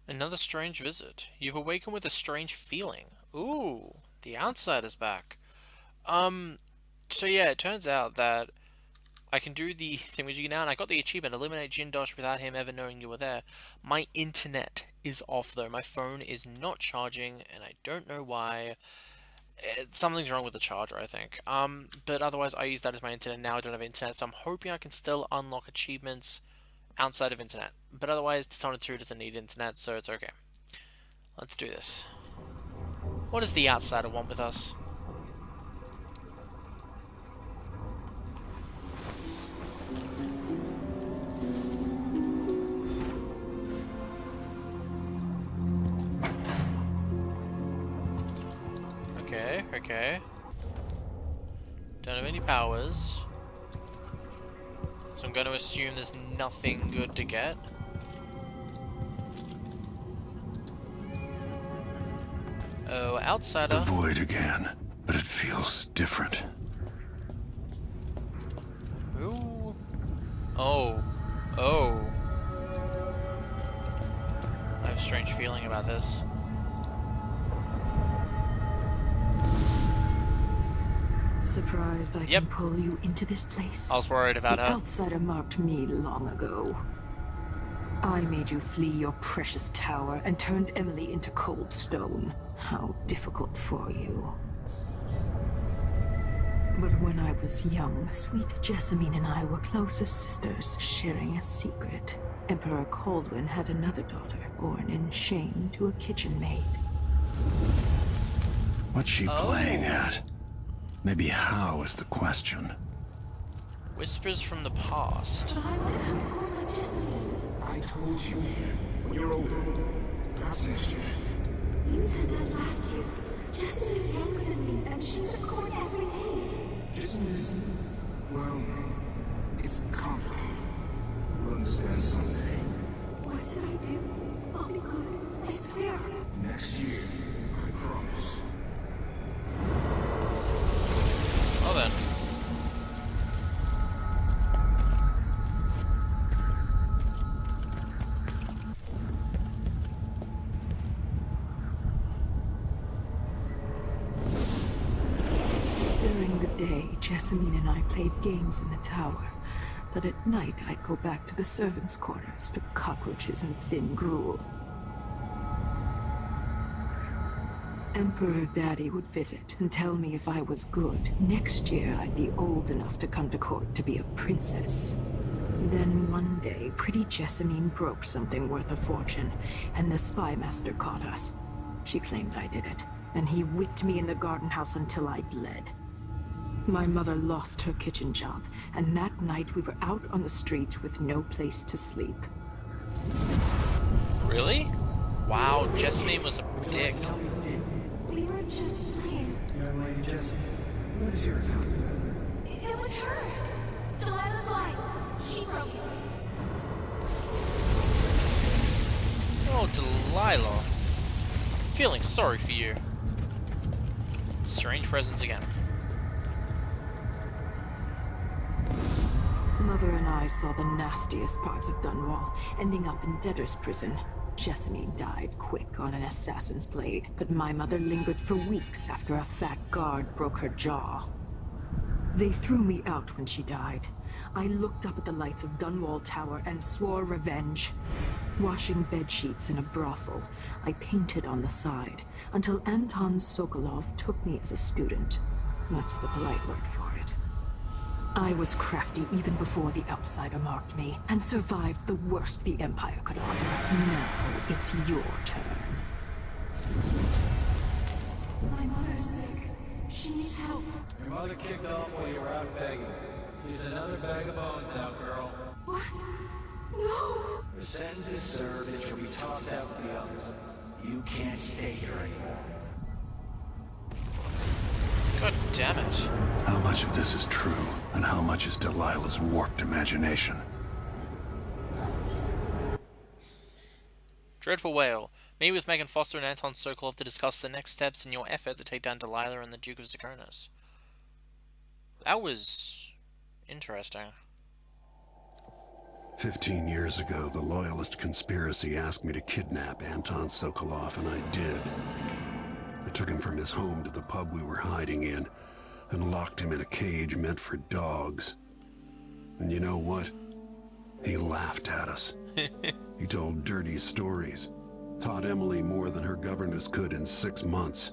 Another strange visit. You've awakened with a strange feeling. Ooh, the outsider's back. Um, so yeah, it turns out that I can do the thingamajiggy now, and I got the achievement, eliminate Jindosh without him ever knowing you were there. My internet is off though, my phone is not charging, and I don't know why. Something's wrong with the charger, I think. But otherwise I use that as my internet now, I don't have internet, so I'm hoping I can still unlock achievements outside of internet. But otherwise, Dishonored 2 doesn't need internet, so it's okay. Let's do this. What does the outsider want with us? Okay, okay. Don't have any powers. So I'm going to assume there's nothing good to get. Oh, outsider. The void again, but it feels different. Ooh. Oh. Oh. I have a strange feeling about this. Surprised I can pull you into this place? I was worried about her. The outsider marked me long ago. I made you flee your precious tower and turned Emily into cold stone. How difficult for you. But when I was young, sweet Jessamine and I were close as sisters, sharing a secret. Emperor Kaldwin had another daughter, born in shame to a kitchen maid. What's she playing at? Maybe how is the question. Whispers from the past. I told you when you're older. Perhaps next year. You said that last year. Jessamine is younger than me, and she's at court every day. Isn't this... well... it's complicated. You'll understand someday. What did I do? I'll be good. I swear. Next year. I promise. Oh then. During the day, Jessamine and I played games in the tower. But at night, I'd go back to the servants' quarters to cockroaches and thin gruel. Emperor Daddy would visit and tell me if I was good. Next year, I'd be old enough to come to court to be a princess. Then one day, pretty Jessamine broke something worth a fortune, and the spy master caught us. She claimed I did it, and he whipped me in the garden house until I bled. My mother lost her kitchen job, and that night we were out on the streets with no place to sleep. Really? Wow, Jessamine was a dick. We were just playing. Young lady Jessie, what is your account? It was her. Delilah's lie. She broke it. Oh, Delilah. Feeling sorry for you. Strange presence again. Mother and I saw the nastiest parts of Dunwall, ending up in debtor's prison. Jessamine died quick on an assassin's blade, but my mother lingered for weeks after a fat guard broke her jaw. They threw me out when she died. I looked up at the lights of Dunwall Tower and swore revenge. Washing bed sheets in a brothel, I painted on the side, until Anton Sokolov took me as a student. That's the polite word for it. I was crafty even before the outsider marked me, and survived the worst the Empire could offer. Now it's your turn. My mother's sick. She needs help. Your mother kicked off while you were out begging. She's another bag of bones now, girl. What? No! Your sentence is served and she'll be tossed out with the others. You can't stay here anymore. God damn it. How much of this is true, and how much is Delilah's warped imagination? Dreadful Whale. Meet with Megan Foster and Anton Sokolov to discuss the next steps in your effort to take down Delilah and the Duke of Zakonis. That was... interesting. 15 years ago, the Loyalist conspiracy asked me to kidnap Anton Sokolov, and I did. I took him from his home to the pub we were hiding in, and locked him in a cage meant for dogs. And you know what? He laughed at us. He told dirty stories, taught Emily more than her governess could in 6 months.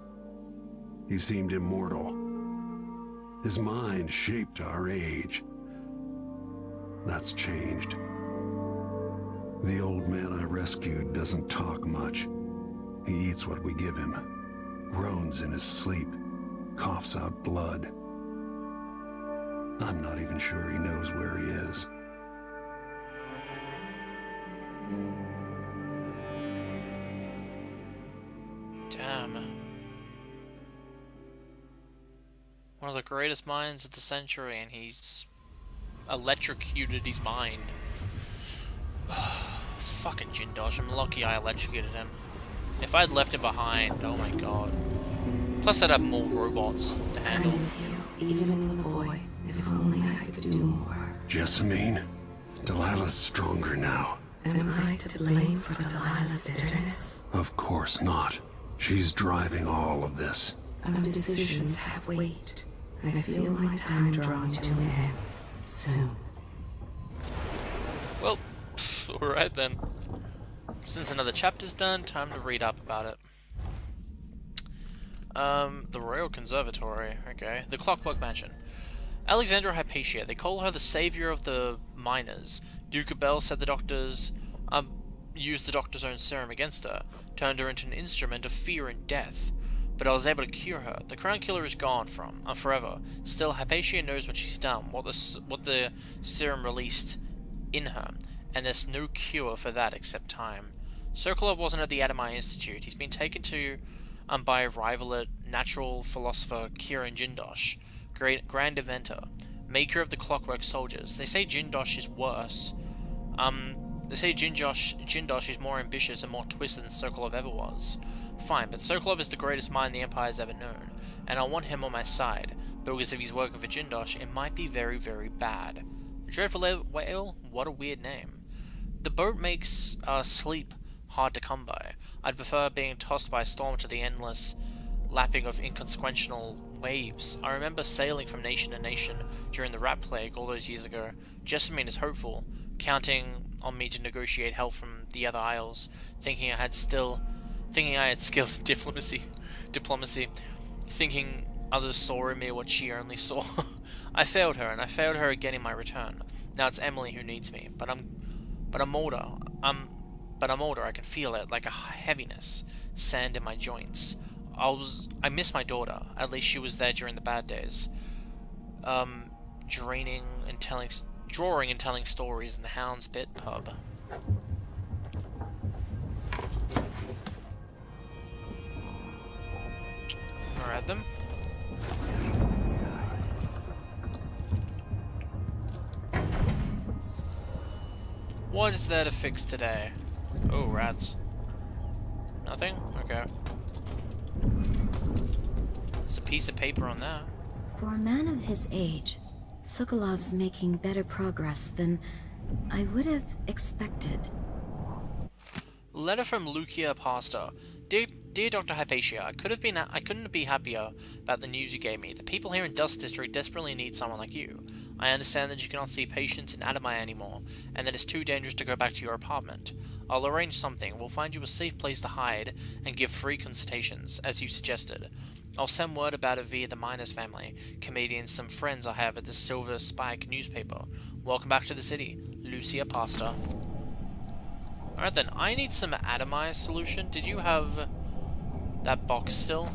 He seemed immortal. His mind shaped our age. That's changed. The old man I rescued doesn't talk much. He eats what we give him, groans in his sleep, coughs out blood. I'm not even sure he knows where he is. Damn. One of the greatest minds of the century, and he's electrocuted his mind. Fucking Jindosh, I'm lucky I electrocuted him. If I'd left him behind, oh my god. Plus I'd have more robots to handle. Even in the void, if only I could do more. Jessamine, Delilah's stronger now. Am I to blame for Delilah's bitterness? Of course not. She's driving all of this. Our decisions have weight. I feel my time drawing to an end. Soon. Well, alright then. Since another chapter's done, time to read up about it. The Royal Conservatory, okay. The Clockwork Mansion. Alexandra Hypatia, they call her the savior of the miners. Duke Bell said the doctors, used the doctor's own serum against her, turned her into an instrument of fear and death. But I was able to cure her. The Crown Killer is gone forever. Still, Hypatia knows what she's done, what the serum released in her, and there's no cure for that except time. Sokolov wasn't at the Adamai Institute. He's been taken to by a rival at natural philosopher Kieran Jindosh, grand inventor, maker of the clockwork soldiers. They say Jindosh is worse. They say Jindosh is more ambitious and more twisted than Sokolov ever was. Fine, but Sokolov is the greatest mind the Empire's ever known, and I want him on my side, because if he's working for Jindosh, it might be very, very bad. Dreadful Whale? What a weird name. The boat makes sleep hard to come by. I'd prefer being tossed by a storm to the endless lapping of inconsequential waves. I remember sailing from nation to nation during the Rat Plague all those years ago. Jessamine is hopeful, counting on me to negotiate help from the other isles, thinking I had skills in diplomacy, thinking others saw in me what she only saw. I failed her, and I failed her again in my return. Now it's Emily who needs me, but I'm older. I'm older. I can feel it, like a heaviness, sand in my joints. I miss my daughter. At least she was there during the bad days. Drawing and telling stories in the Hound's Bit pub. Alright then. What is there to fix today? Oh, rats. Nothing? Okay. There's a piece of paper on there. For a man of his age, Sokolov's making better progress than I would have expected. Letter from Lucia Pasta. Dear Dr. Hypatia, I couldn't be happier about the news you gave me. The people here in Dust District desperately need someone like you. I understand that you cannot see patients in Adamai anymore, and that it's too dangerous to go back to your apartment. I'll arrange something. We'll find you a safe place to hide and give free consultations, as you suggested. I'll send word about it via the Miners family, comedians, some friends I have at the Silver Spike newspaper. Welcome back to the city, Lucia Pasta. Alright then, I need some Adamai solution. Did you have that box still?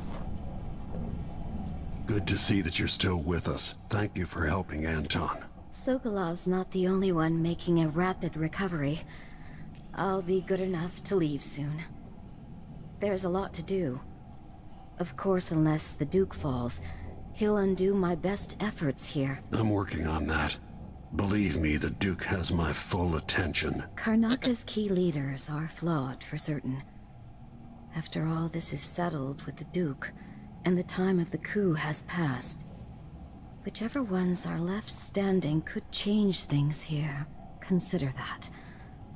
Good to see that you're still with us. Thank you for helping Anton. Sokolov's not the only one making a rapid recovery. I'll be good enough to leave soon. There's a lot to do. Of course, unless the Duke falls, he'll undo my best efforts here. I'm working on that. Believe me, the Duke has my full attention. Karnaca's key leaders are flawed, for certain. After all this is settled with the Duke, and the time of the coup has passed, whichever ones are left standing could change things here. Consider that,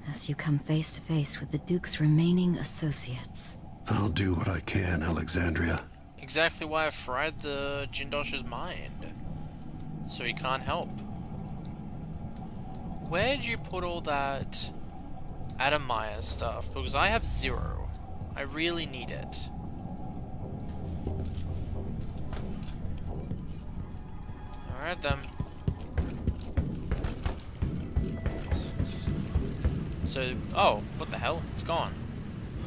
as you come face to face with the Duke's remaining associates. I'll do what I can, Alexandria. Exactly why I fried the Jindosh's mind. So he can't help. Where'd you put all that Adamaya stuff? Because I have 0. I really need it. Alright then. So, oh, what the hell? It's gone.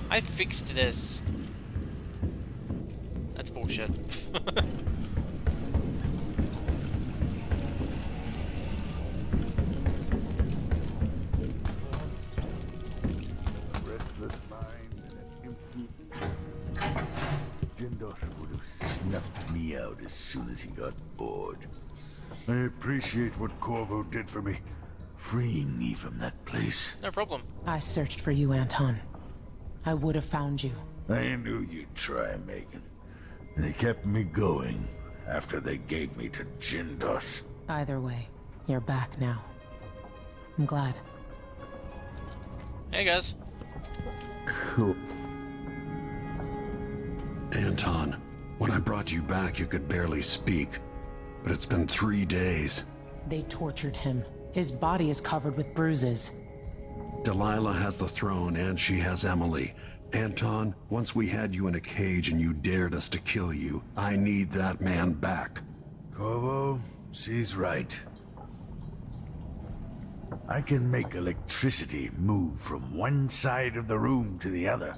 I fixed this. That's bullshit. Restless mind and an empty... Jindosh would have snuffed me out as soon as he got bored. I appreciate what Corvo did for me, freeing me from that place. No problem. I searched for you, Anton. I would have found you. I knew you'd try, Megan. They kept me going after they gave me to Jindosh. Either way, you're back now. I'm glad. Hey guys. Cool. Anton, when I brought you back, you could barely speak. But it's been 3 days. They tortured him. His body is covered with bruises. Delilah has the throne and she has Emily. Anton, once we had you in a cage and you dared us to kill you, I need that man back. Corvo, she's right. I can make electricity move from one side of the room to the other,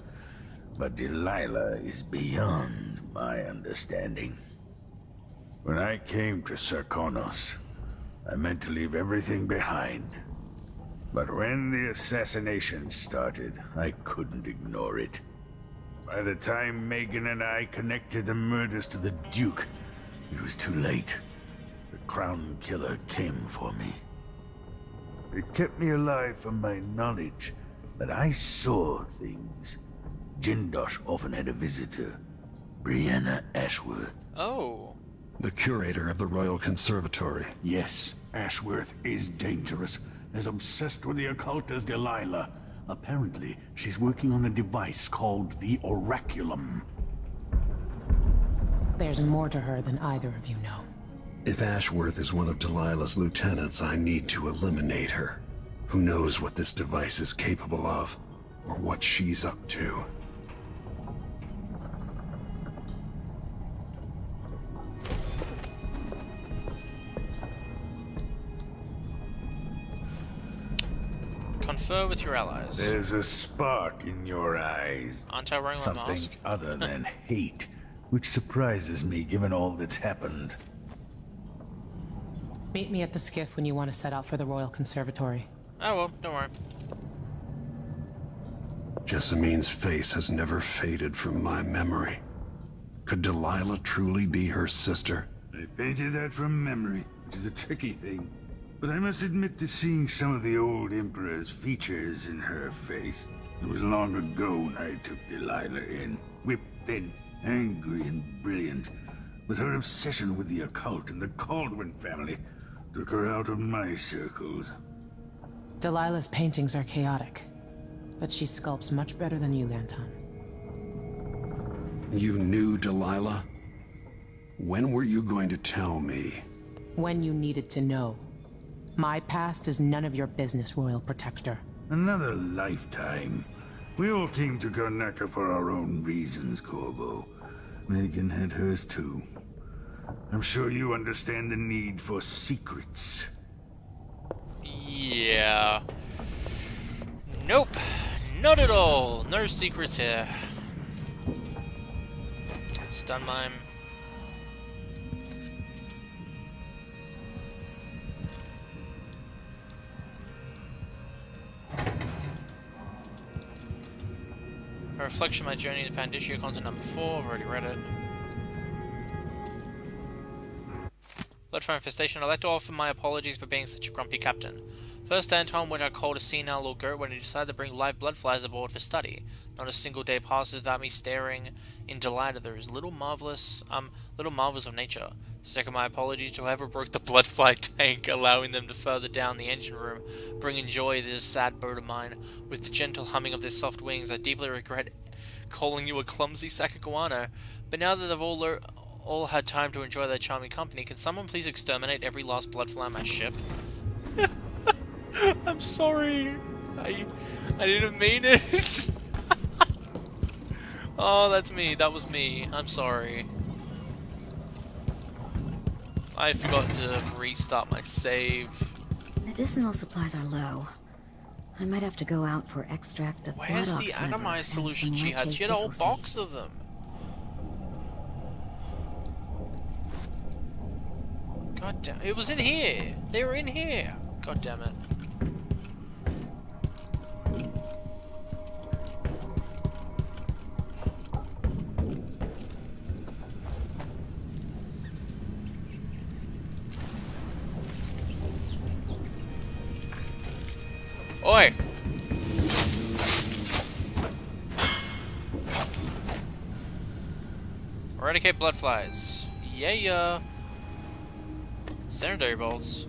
but Delilah is beyond my understanding. When I came to Sarkonos, I meant to leave everything behind. But when the assassination started, I couldn't ignore it. By the time Megan and I connected the murders to the Duke, it was too late. The Crown Killer came for me. It kept me alive from my knowledge, but I saw things. Jindosh often had a visitor, Brianna Ashworth. Oh. The curator of the Royal Conservatory. Yes, Ashworth is dangerous. As obsessed with the occult as Delilah. Apparently, she's working on a device called the Oraculum. There's more to her than either of you know. If Ashworth is one of Delilah's lieutenants, I need to eliminate her. Who knows what this device is capable of, or what she's up to. Confer with your allies. There's a spark in your eyes. Aren't I wearing my Something mask? other than hate, which surprises me given all that's happened. Meet me at the skiff when you want to set out for the Royal Conservatory. Oh well, don't worry. Jessamine's face has never faded from my memory. Could Delilah truly be her sister? I painted that from memory, which is a tricky thing. But I must admit to seeing some of the old Emperor's features in her face. It was long ago when I took Delilah in. Whipped thin, angry and brilliant. But her obsession with the occult and the Kaldwin family took her out of my circles. Delilah's paintings are chaotic, but she sculpts much better than you, Anton. You knew Delilah? When were you going to tell me? When you needed to know. My past is none of your business, Royal Protector. Another lifetime. We all came to Karnaca for our own reasons, Corvo. Megan had hers too. I'm sure you understand the need for secrets. Yeah. Nope. Not at all. No secrets here. Stun mime. A reflection of my journey to Panditio, content number 4. I've already read it. Bloodfire Infestation. I'd like to offer my apologies for being such a grumpy captain. First Anton, when I called a senile little goat when he decided to bring live bloodflies aboard for study. Not a single day passes without me staring in delight at those little marvels of nature. Second, my apologies to whoever broke the bloodfly tank, allowing them to further down the engine room, bringing joy to this sad bird of mine. With the gentle humming of their soft wings, I deeply regret calling you a clumsy sack of guano. But now that they've all had time to enjoy their charming company, can someone please exterminate every last bloodfly on my ship? I'm sorry. I didn't mean it. Oh, that's me. That was me. I'm sorry. I forgot to restart my save. Medicinal supplies are low. I might have to go out for extract of Where's blood the ox liver atomized and solution some she had? nightshade She had a whole thistle box seeds. of them. God damn, it was in here. They were in here. God damn it. Oi! Eradicate bloodflies. Yeah. Sanitary bolts.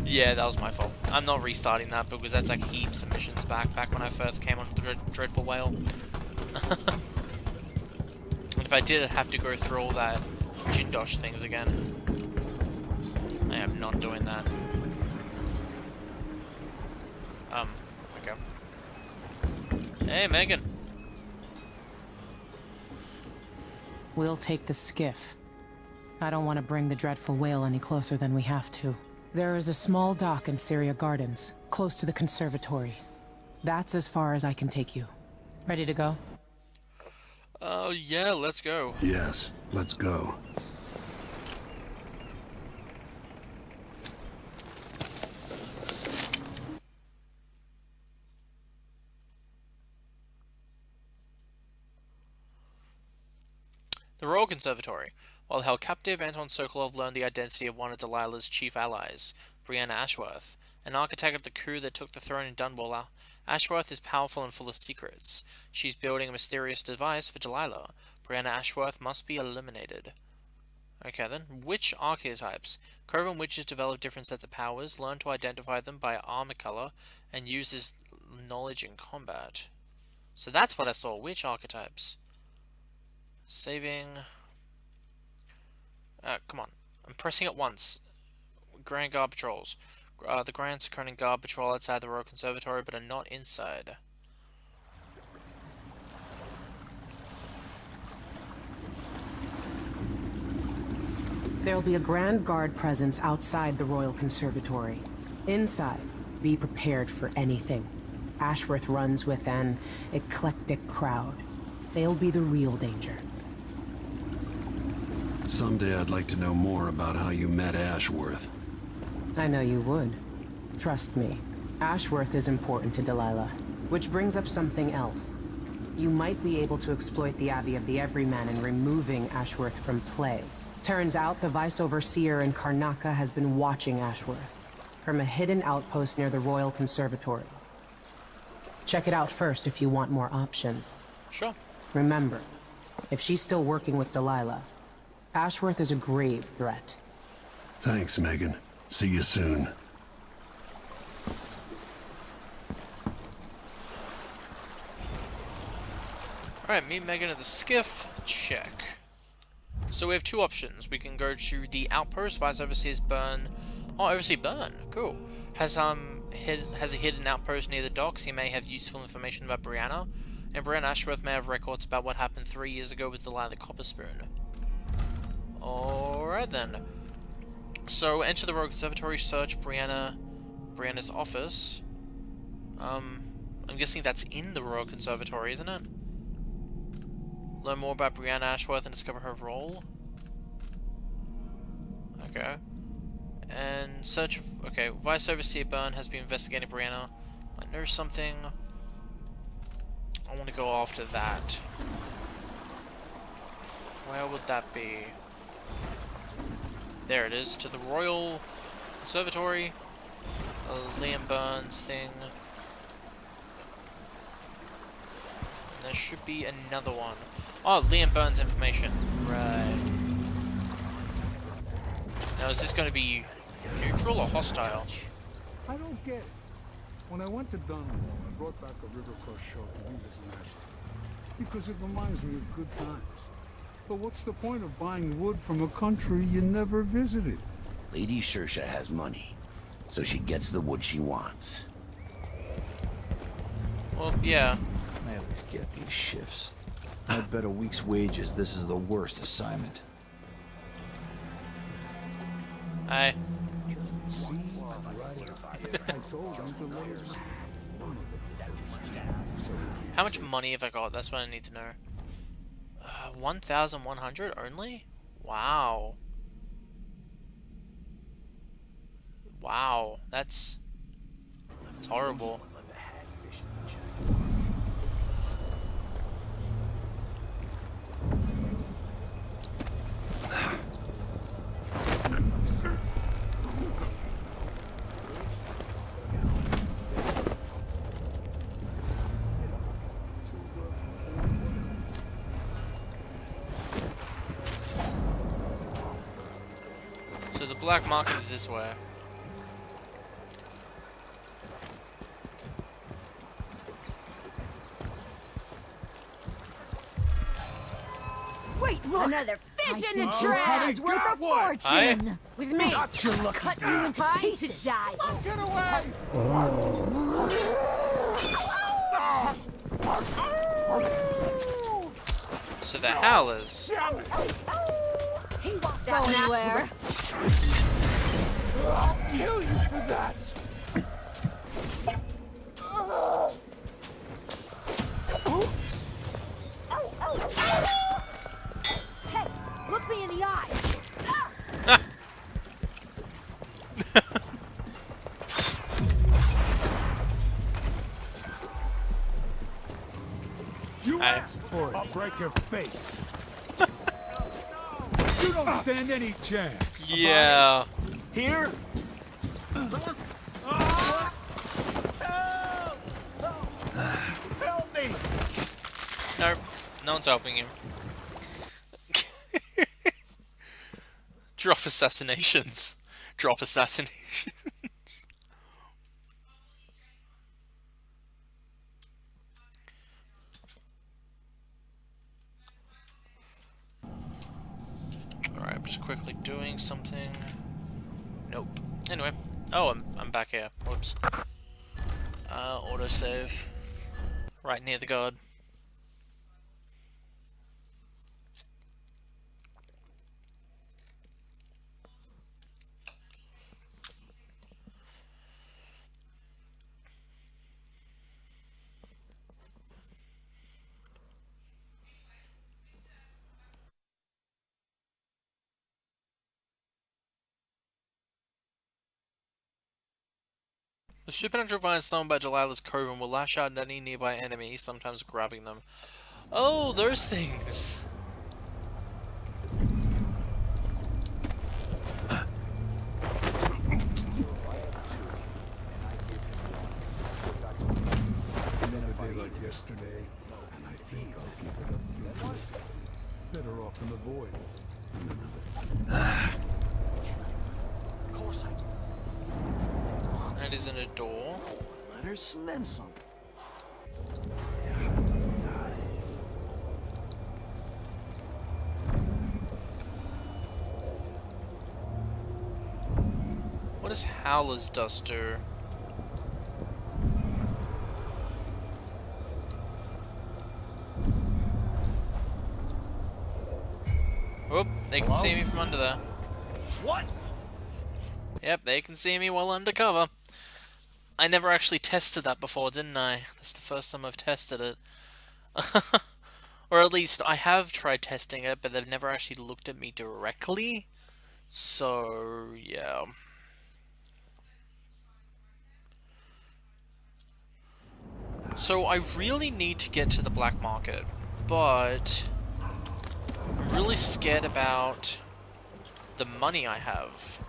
Yeah, that was my fault. I'm not restarting that because that's like heaps of missions back when I first came on Dreadful Whale. And if I did, I'd have to go through all that Jindosh things again. I am not doing that. Okay. Hey, Megan. We'll take the skiff. I don't want to bring the dreadful whale any closer than we have to. There is a small dock in Syria Gardens, close to the conservatory. That's as far as I can take you. Ready to go? Oh, yeah, let's go. Yes, let's go. The Royal Conservatory. While held captive, Anton Sokolov learned the identity of one of Delilah's chief allies, Brianna Ashworth, an architect of the coup that took the throne in Dunwall. Ashworth is powerful and full of secrets. She's building a mysterious device for Delilah. Brianna Ashworth must be eliminated. Okay then, witch archetypes. Corvo witches develop different sets of powers, learn to identify them by armor color, and use this knowledge in combat. So that's what I saw, witch archetypes. Saving. Come on. I'm pressing it once. Grand Guard patrols. The Grand Security Guard patrol outside the Royal Conservatory, but are not inside. There'll be a Grand Guard presence outside the Royal Conservatory. Inside, be prepared for anything. Ashworth runs with an eclectic crowd. They'll be the real danger. Someday I'd like to know more about how you met Ashworth. I know you would. Trust me. Ashworth is important to Delilah. Which brings up something else. You might be able to exploit the Abbey of the Everyman in removing Ashworth from play. Turns out the Vice Overseer in Karnaca has been watching Ashworth from a hidden outpost near the Royal Conservatory. Check it out first if you want more options. Sure. Remember, if she's still working with Delilah, Ashworth is a grave threat. Thanks, Megan. See you soon. Alright, meet Megan at the skiff. Check. So we have two options. We can go to the outpost, Vice Overseer's Burn. Oh, Overseer Burn. Cool. Has a hidden outpost near the docks. He may have useful information about Brianna. And Brianna Ashworth may have records about what happened 3 years ago with Delilah the Copper Spoon. Alright then. So enter the Royal Conservatory, search Brianna's office. I'm guessing that's in the Royal Conservatory, isn't it? Learn more about Brianna Ashworth and discover her role. Okay. And search. Okay, Vice Overseer Byrne has been investigating Brianna. I know something. I want to go after that. Where would that be? There it is, to the Royal Conservatory. Liam Burns thing. And there should be another one. Oh, Liam Burns information. Right. Now, is this going to be neutral or hostile? I don't get it. When I went to Dunwall, I brought back a River Cross shell to use as an ashtray, because it reminds me of good times. But what's the point of buying wood from a country you never visited? Lady Saoirse has money, so she gets the wood she wants. Well, yeah. I always get these shifts. I bet a week's wages this is the worst assignment. Hi. How much money have I got? That's what I need to know. 1,100 only? Wow. Wow, that's horrible. So the black market is this way. Wait, look! Another fish in the trash! Head is worth a fortune! With me! Cut you into pieces! Get away! So the howlers. He won't go anywhere. I'll kill you for that! Hey, look me in the eye! You asked for it! I'll break your face! You don't stand any chance! Yeah. Here? Help me! Nope, no one's helping him. Drop assassinations. Drop assassinations. Alright, I'm just quickly doing something. Nope. Anyway. Oh, I'm back here. Whoops. Autosave. Right near the guard. The supernatural vine summoned by Delilah's Coven will lash out at any nearby enemy, sometimes grabbing them. Oh, those things! Another day like yesterday, and I think I'll keep it up to you. Better off in the void than another. That isn't a door. Let her slin some. What does Howler's Dust do? Whoop, they can see me from under there. What? Yep, they can see me while undercover. I never actually tested that before, didn't I? That's the first time I've tested it. Or at least I have tried testing it, but they've never actually looked at me directly. So, yeah. So I really need to get to the black market, but I'm really scared about the money I have.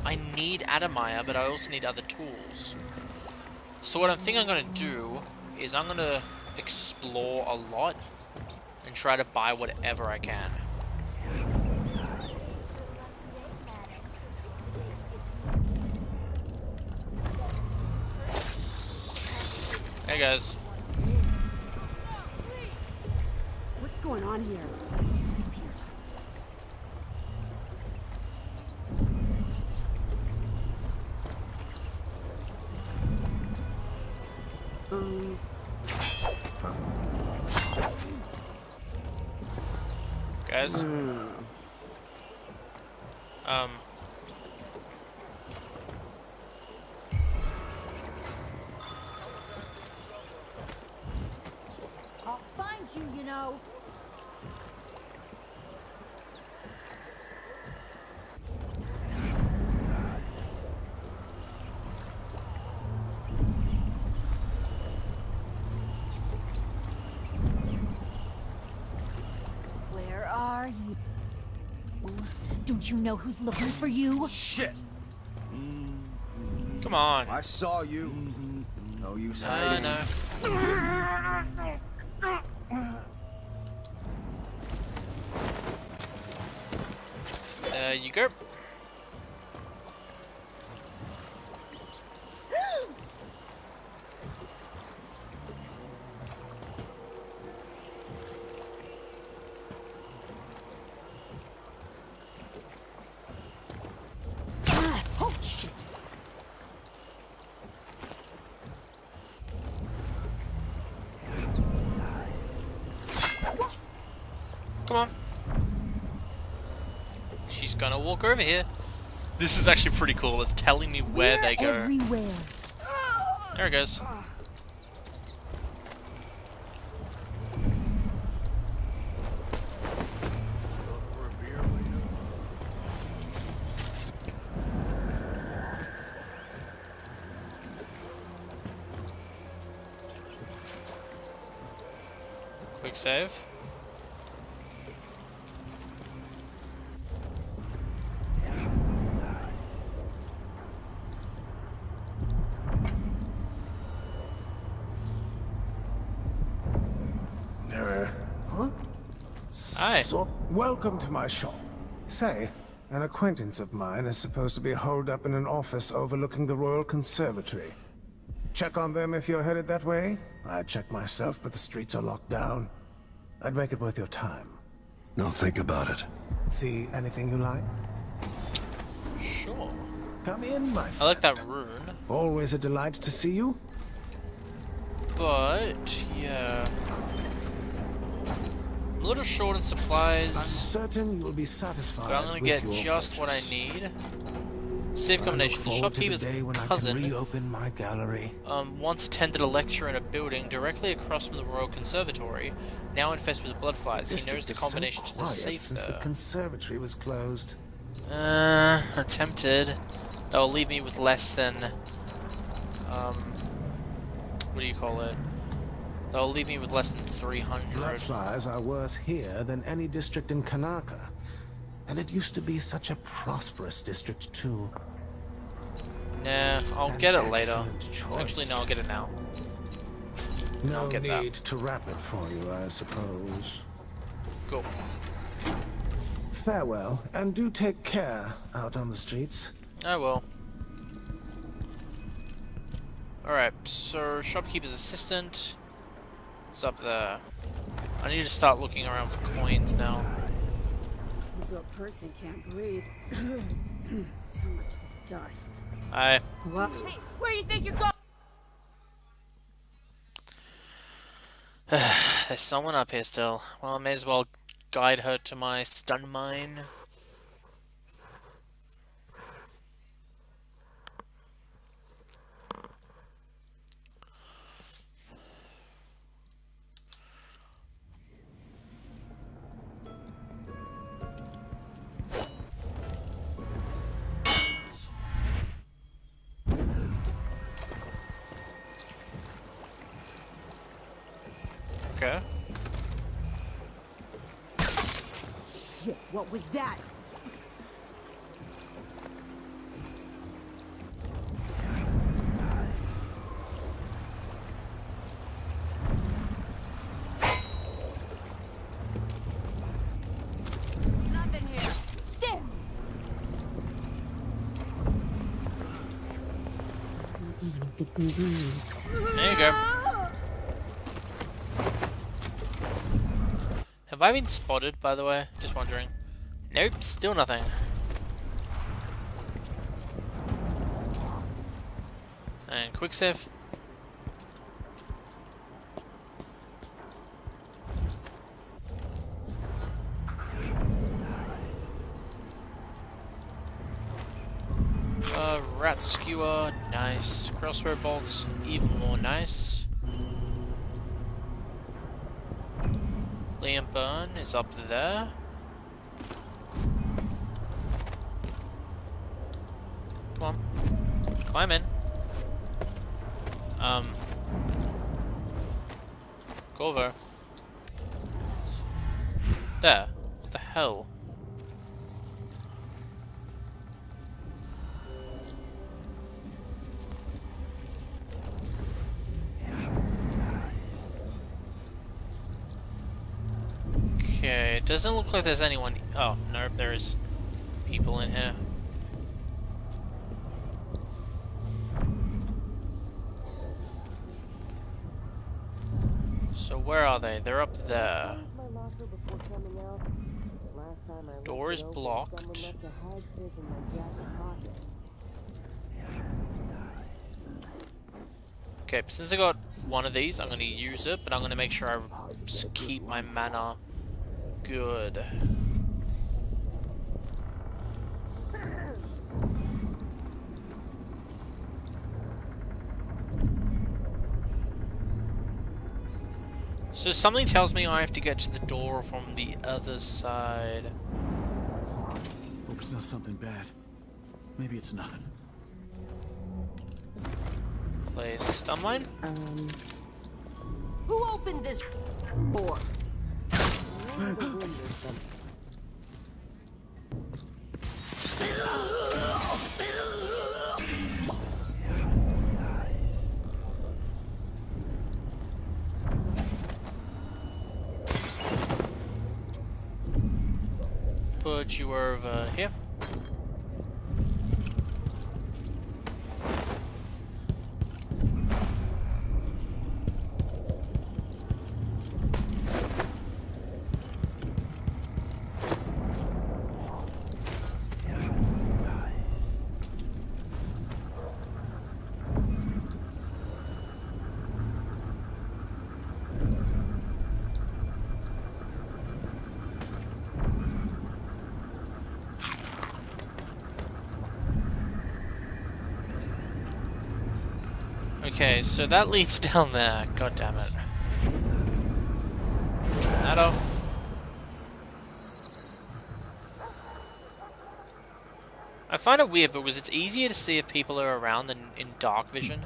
I need Adamire, but I also need other tools. So what I think I'm going to do is I'm going to explore a lot and try to buy whatever I can. Hey guys. What's going on here? Guys. I'll find you, you know. Where are you? Don't you know who's looking for you? Shit! Come on. I saw you. No use I hiding. know. There you go. Oh, shit. Come on. She's gonna walk over here. This is actually pretty cool. It's telling me where they go. Everywhere. There it goes. Quick save. Hi. So, welcome to my shop. Say, an acquaintance of mine is supposed to be holed up in an office overlooking the Royal Conservatory. Check on them if you're headed that way. I'd check myself, but the streets are locked down. I'd make it worth your time. I'll think about it. See anything you like? Sure. Come in, my friend. I like that rune. Always a delight to see you. But, yeah. I'm a little short in I'm supplies, certain you will be satisfied. but I'm gonna with get your just what I purchase. need. Save I combination. look The forward to shopkeeper's day when I can cousin reopen my gallery. once attended a lecture in a building directly across from the Royal Conservatory, now infested with blood flies. He knows District the is combination so to the quiet safe since the there. conservatory was closed. Attempted. That'll leave me with less than, what do you call it? That'll leave me with less than 300. Bloodflies are worse here than any district in Karnaca. And it used to be such a prosperous district, too. Nah, I'll An get it later. excellent choice. Actually, no, I'll get it now. No get that. need to wrap it for you, I suppose. Cool. Farewell, and do take care out on the streets. I will. Alright, so shopkeeper's assistant is up there. I need to start looking around for coins now. So a person can't breathe. So much dust. Hi. What? Hey, where do you think you're going? There's someone up here still. Well, I may as well guide her to my stun mine. Okay. Shit, what was that? There you go. Have I been spotted, by the way? Just wondering. Nope, still nothing. And quick save. Rat skewer, nice. Crossbow bolts, even more nice. Liam Burn is up there. Come on. Climb in. Corvo. There. What the hell? Okay, it doesn't look like there's anyone. Oh, nope, there's people in here. So where are they? They're up there. Door is blocked. Okay, since I got one of these, I'm going to use it, but I'm going to make sure I just keep my mana good. So something tells me I have to get to the door from the other side. Hope it's not something bad. Maybe it's nothing. Place a stun line. Who opened this door? Put you over here. Okay, so that leads down there. God damn it. Turn that off. I find it weird because it's easier to see if people are around than in dark vision.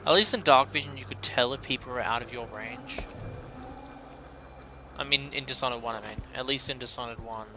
At least in dark vision you could tell if people are out of your range. I mean, in Dishonored 1 I mean. At least in Dishonored 1.